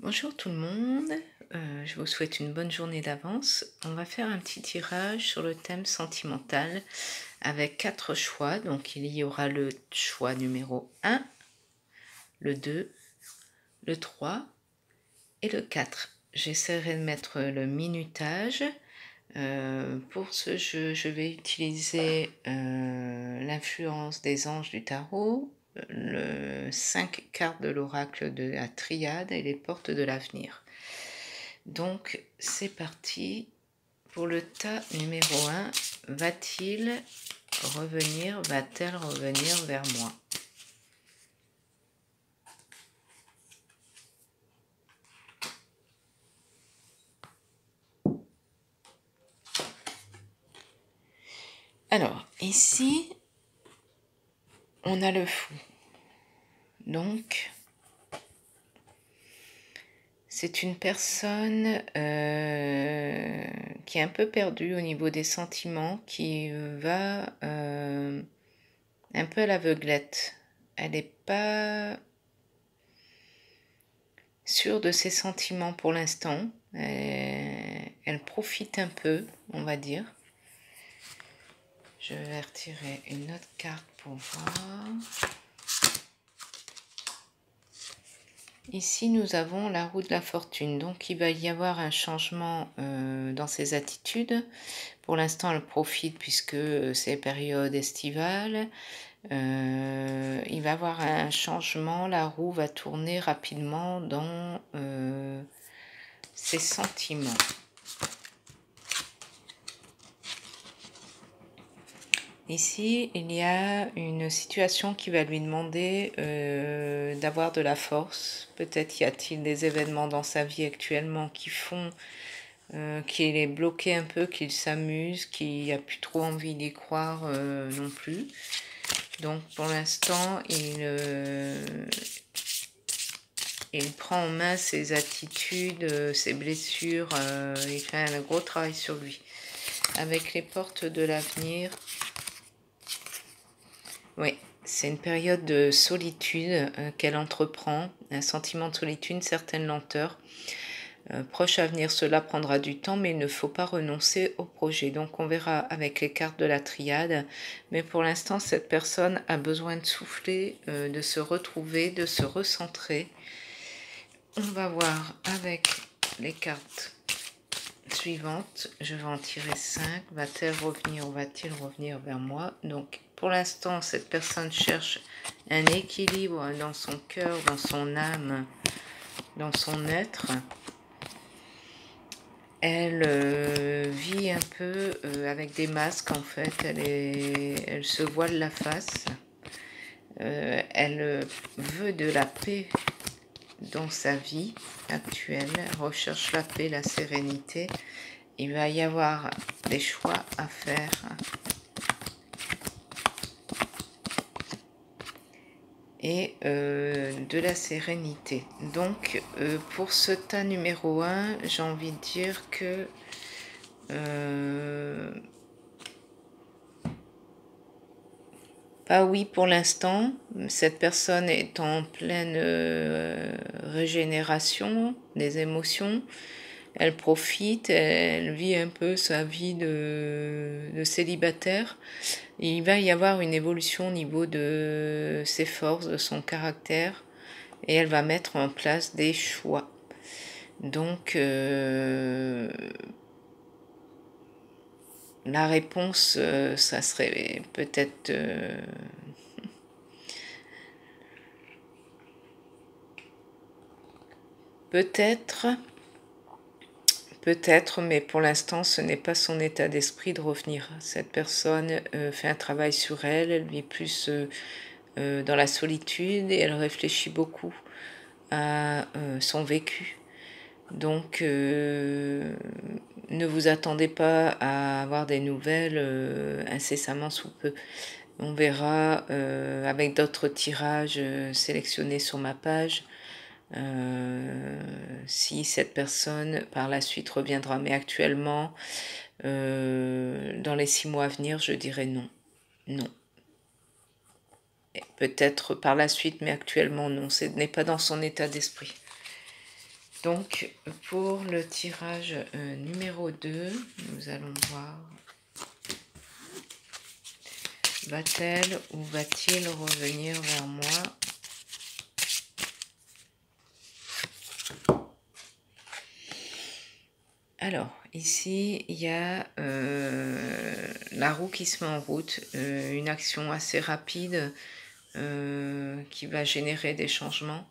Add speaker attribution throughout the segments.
Speaker 1: Bonjour tout le monde, je vous souhaite une bonne journée d'avance. On va faire un petit tirage sur le thème sentimental avec 4 choix. Donc il y aura le choix numéro 1, le 2, le 3 et le 4. J'essaierai de mettre le minutage. Pour ce jeu, je vais utiliser l'influence des anges du tarot, le 5 cartes de l'oracle de la triade et les portes de l'avenir. Donc c'est parti pour le tas numéro 1. Va-t-il revenir, va-t-elle revenir vers moi? Alors, ici, on a le fou. Donc, c'est une personne qui est un peu perdue au niveau des sentiments, qui va un peu à l'aveuglette. Elle n'est pas sûre de ses sentiments pour l'instant. Elle profite un peu, on va dire. Je vais retirer une autre carte pour voir. Ici, nous avons la roue de la fortune. Donc, il va y avoir un changement dans ses attitudes. Pour l'instant, elle profite puisque c'est période estivale. Il va y avoir un changement. La roue va tourner rapidement dans ses sentiments. Ici, il y a une situation qui va lui demander d'avoir de la force. Peut-être y a-t-il des événements dans sa vie actuellement qui font qu'il est bloqué un peu, qu'il s'amuse, qu'il n'a plus trop envie d'y croire non plus. Donc pour l'instant, il prend en main ses attitudes, ses blessures, il fait un gros travail sur lui. Avec les portes de l'avenir, oui, c'est une période de solitude qu'elle entreprend, un sentiment de solitude, une certaine lenteur. Proche avenir, cela prendra du temps, mais il ne faut pas renoncer au projet. Donc on verra avec les cartes de la triade. Mais pour l'instant, cette personne a besoin de souffler, de se retrouver, de se recentrer. On va voir avec les cartes suivantes. Je vais en tirer 5. Va-t-elle revenir ou va-t-il revenir vers moi? Donc pour l'instant, cette personne cherche un équilibre dans son cœur, dans son âme, dans son être. Elle vit un peu avec des masques en fait, elle se voile la face, elle veut de la paix dans sa vie actuelle, elle recherche la paix, la sérénité. Il va y avoir des choix à faire. Et de la sérénité. Donc pour ce tas numéro 1, j'ai envie de dire que pas oui pour l'instant. Cette personne est en pleine régénération des émotions. Elle profite, elle vit un peu sa vie de célibataire. Il va y avoir une évolution au niveau de ses forces, de son caractère, et elle va mettre en place des choix. Donc, la réponse, ça serait peut-être... Peut-être, mais pour l'instant, ce n'est pas son état d'esprit de revenir. Cette personne fait un travail sur elle, elle vit plus dans la solitude et elle réfléchit beaucoup à son vécu. Donc, ne vous attendez pas à avoir des nouvelles incessamment sous peu. On verra avec d'autres tirages sélectionnés sur ma page si cette personne par la suite reviendra. Mais actuellement, dans les 6 mois à venir, je dirais non. Non. Peut-être par la suite, mais actuellement non. Ce n'est pas dans son état d'esprit. Donc, pour le tirage numéro 2, nous allons voir, va-t-elle ou va-t-il revenir vers moi? Alors, ici, il y a la roue qui se met en route, une action assez rapide qui va générer des changements.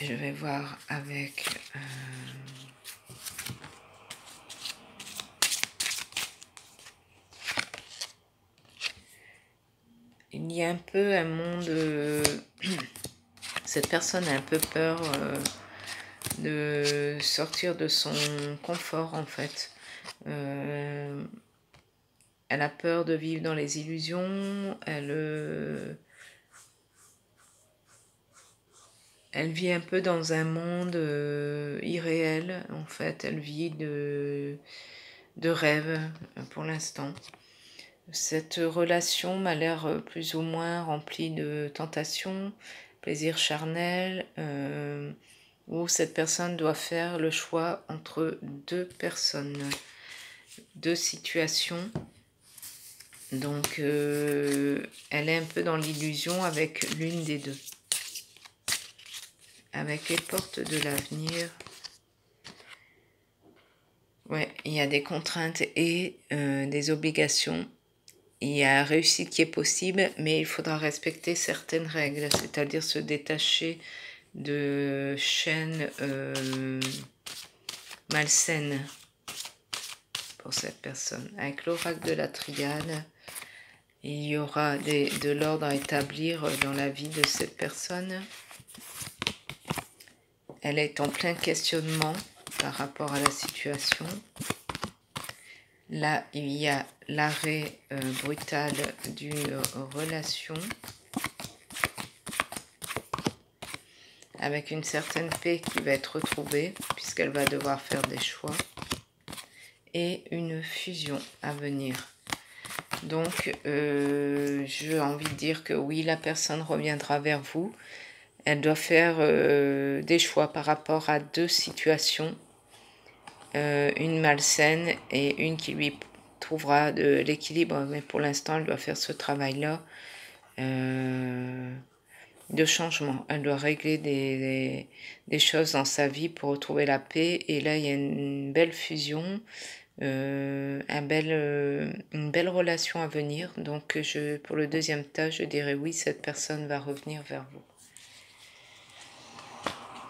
Speaker 1: Je vais voir avec... il y a un peu un monde... cette personne a un peu peur de sortir de son confort, en fait. Elle a peur de vivre dans les illusions, elle vit un peu dans un monde irréel, en fait. Elle vit de rêves pour l'instant. Cette relation m'a l'air plus ou moins remplie de tentations, plaisir charnel, où cette personne doit faire le choix entre deux personnes, deux situations. Donc, elle est un peu dans l'illusion avec l'une des deux. Avec les portes de l'avenir, ouais, il y a des contraintes et des obligations. Il y a réussite qui est possible, mais il faudra respecter certaines règles, c'est-à-dire se détacher de chaînes malsaines pour cette personne. Avec l'oracle de la triade, il y aura de l'ordre à établir dans la vie de cette personne. Elle est en plein questionnement par rapport à la situation. Là, il y a l'arrêt brutal d'une relation avec une certaine paix qui va être retrouvée puisqu'elle va devoir faire des choix et une fusion à venir. Donc, j'ai envie de dire que oui, la personne reviendra vers vous. Elle doit faire des choix par rapport à deux situations. Une malsaine et une qui lui trouvera de l'équilibre, mais pour l'instant elle doit faire ce travail-là de changement. Elle doit régler des choses dans sa vie pour retrouver la paix, et là il y a une belle fusion, une belle relation à venir. Donc pour le deuxième tas, je dirais oui, cette personne va revenir vers vous.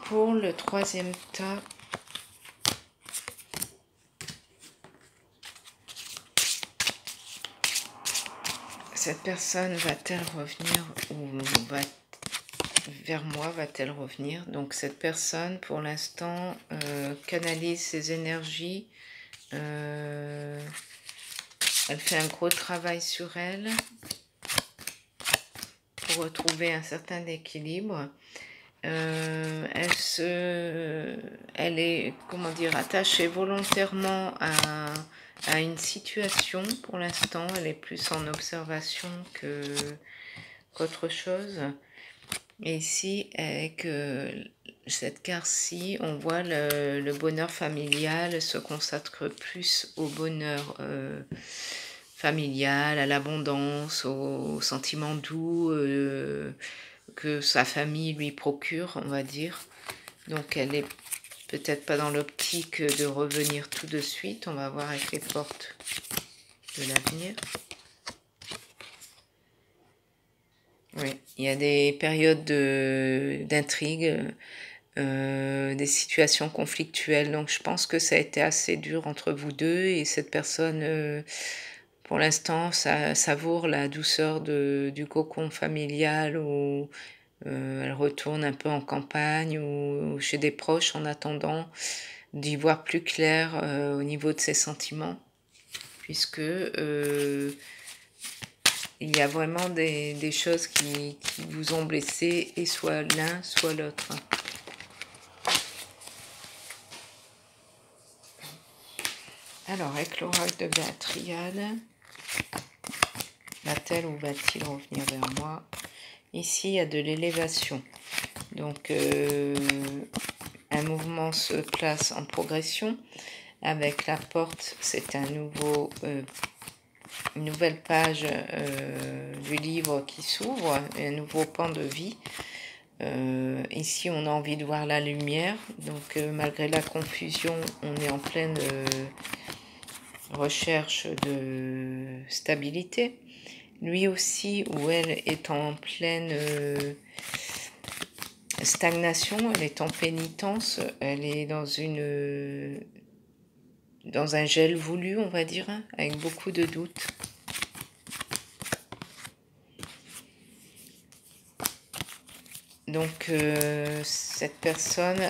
Speaker 1: Pour le troisième tas, cette personne va-t-elle revenir ou vers moi, va-t-elle revenir? Donc cette personne, pour l'instant, canalise ses énergies. Elle fait un gros travail sur elle pour retrouver un certain équilibre. Elle est, comment dire, attachée volontairement à une situation. Pour l'instant, elle est plus en observation qu'autre chose. Et ici, avec cette carte-ci, on voit le bonheur familial se consacre plus au bonheur familial, à l'abondance, aux sentiments doux que sa famille lui procure, on va dire. Donc elle est peut-être pas dans l'optique de revenir tout de suite. On va voir avec les portes de l'avenir. Oui, il y a des périodes d'intrigue, des situations conflictuelles. Donc je pense que ça a été assez dur entre vous deux, et cette personne, pour l'instant, savoure la douceur du cocon familial, où elle retourne un peu en campagne ou chez des proches en attendant d'y voir plus clair au niveau de ses sentiments, puisque il y a vraiment des choses qui vous ont blessé, et soit l'un, soit l'autre. Alors, avec l'oracle de la triade, Va-t-elle ou va-t-il revenir vers moi? Ici, il y a de l'élévation. Donc, un mouvement se place en progression. Avec la porte, c'est une nouvelle page du livre qui s'ouvre, un nouveau pan de vie. Ici, on a envie de voir la lumière. Donc, malgré la confusion, on est en pleine recherche de stabilité. Lui aussi, ou elle, est en pleine stagnation, elle est en pénitence, elle est dans un gel voulu, on va dire, hein, avec beaucoup de doutes. Donc, cette personne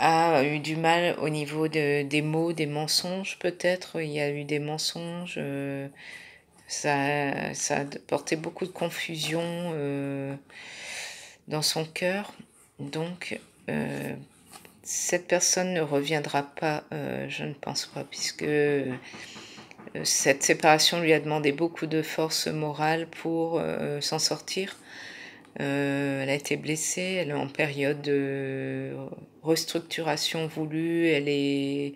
Speaker 1: a eu du mal au niveau des mots, des mensonges peut-être. Il y a eu des mensonges, ça a porté beaucoup de confusion dans son cœur. Donc, cette personne ne reviendra pas, je ne pense pas, puisque cette séparation lui a demandé beaucoup de force morale pour s'en sortir. Elle a été blessée, elle est en période de restructuration voulue, elle est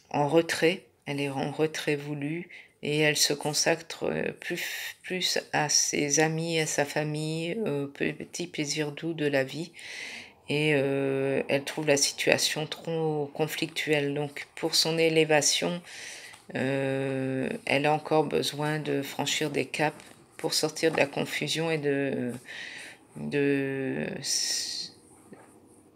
Speaker 1: en retrait, voulu, et elle se consacre plus à ses amis, à sa famille, aux petits plaisirs doux de la vie. Et elle trouve la situation trop conflictuelle. Donc pour son élévation, elle a encore besoin de franchir des caps pour sortir de la confusion et de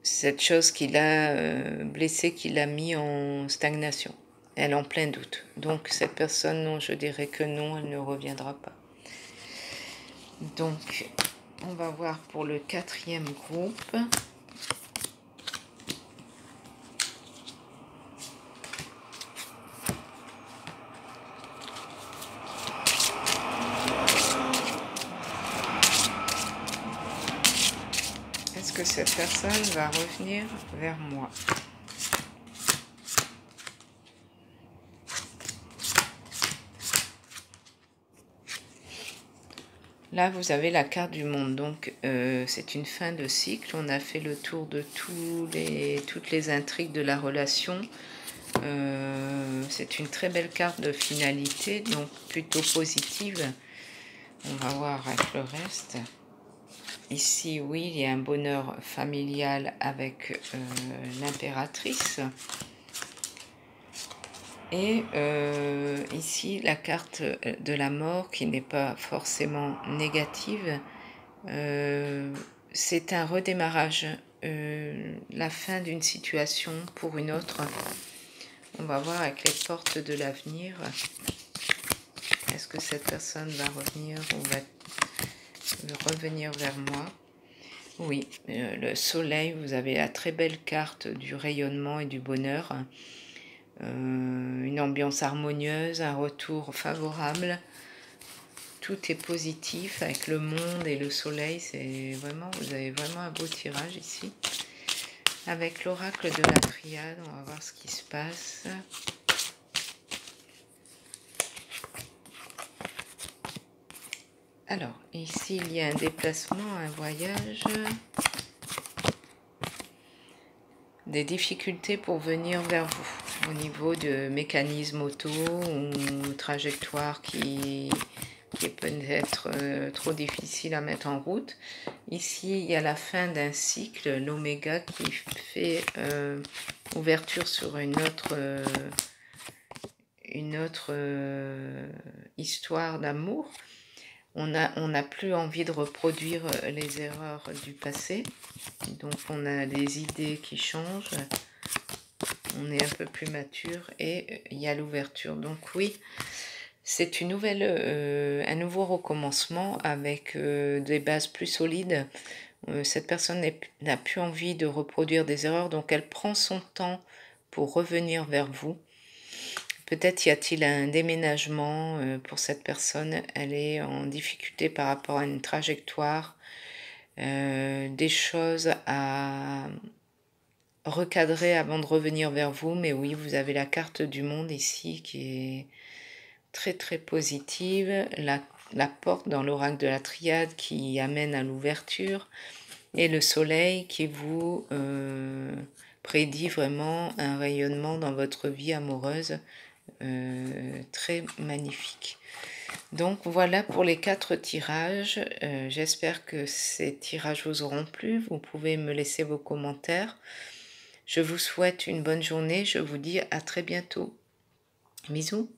Speaker 1: cette chose qui l'a blessée, qui l'a mis en stagnation. Elle est en plein doute. Donc cette personne, non, je dirais que non, elle ne reviendra pas. Donc on va voir pour le 4e groupe. Est-ce que cette personne va revenir vers moi? Là, vous avez la carte du monde. Donc, c'est une fin de cycle. On a fait le tour de toutes les intrigues de la relation. C'est une très belle carte de finalité, donc plutôt positive. On va voir avec le reste. Ici, oui, il y a un bonheur familial avec l'impératrice. Et ici, la carte de la mort qui n'est pas forcément négative. C'est un redémarrage, la fin d'une situation pour une autre. On va voir avec les portes de l'avenir. Est-ce que cette personne va revenir ou va revenir vers moi? Oui, le soleil, vous avez la très belle carte du rayonnement et du bonheur. Une ambiance harmonieuse, un retour favorable. Tout est positif avec le monde et le soleil. C'est vraiment, vous avez vraiment un beau tirage ici. Avec l'oracle de la triade, on va voir ce qui se passe. Alors, ici, il y a un déplacement, un voyage. Des difficultés pour venir vers vous au niveau de mécanisme auto ou trajectoire qui est peut-être trop difficile à mettre en route. Ici, il y a la fin d'un cycle, l'oméga, qui fait ouverture sur une autre histoire d'amour. On n'a plus envie de reproduire les erreurs du passé. Donc on a des idées qui changent. On est un peu plus mature et il y a l'ouverture. Donc oui, c'est un nouveau recommencement avec des bases plus solides. Cette personne n'a plus envie de reproduire des erreurs, donc elle prend son temps pour revenir vers vous. Peut-être y a-t-il un déménagement pour cette personne. Elle est en difficulté par rapport à une trajectoire, des choses à recadrer avant de revenir vers vous. Mais oui, vous avez la carte du monde ici qui est très très positive, la porte dans l'oracle de la triade qui amène à l'ouverture, et le soleil qui vous prédit vraiment un rayonnement dans votre vie amoureuse très magnifique. Donc voilà pour les 4 tirages. J'espère que ces tirages vous auront plu. Vous pouvez me laisser vos commentaires. Je vous souhaite une bonne journée. Je vous dis à très bientôt. Bisous.